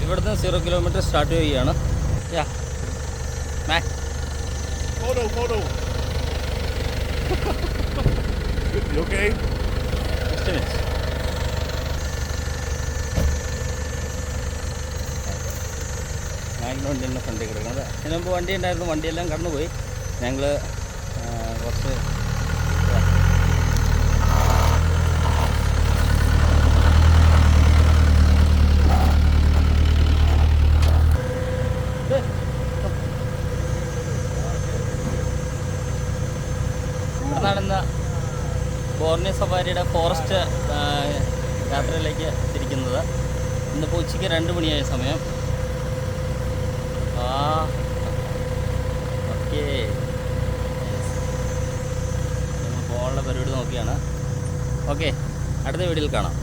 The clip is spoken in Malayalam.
ഇവിടുന്ന് 0 കിലോമീറ്റർ സ്റ്റാർട്ട് ചെയ്യുകയാണ്. യാ മാ Photo. You okay? Just a minute. Magna വണ്ടിൻ്റെ ഫ്രണ്ടിൽ കിടക്കുന്നത്. ഇതിന് മുമ്പ് വണ്ടി ഉണ്ടായിരുന്നു, വണ്ടിയെല്ലാം കടന്നുപോയി. ഞങ്ങൾ കുറച്ച് നടന്ന ബോർണിയോ സഫാരിയുടെ ഫോറസ്റ്റ് യാത്രയിലേക്ക് തിരിക്കുന്നത്. ഇന്നിപ്പോൾ ഉച്ചയ്ക്ക് 2 മണിയായ സമയം. ഓക്കെ, നമ്മൾ പോകാനുള്ള പരിപാടി നോക്കിയാണ്. ഓക്കെ, അടുത്ത വീഡിയോയിൽ കാണാം.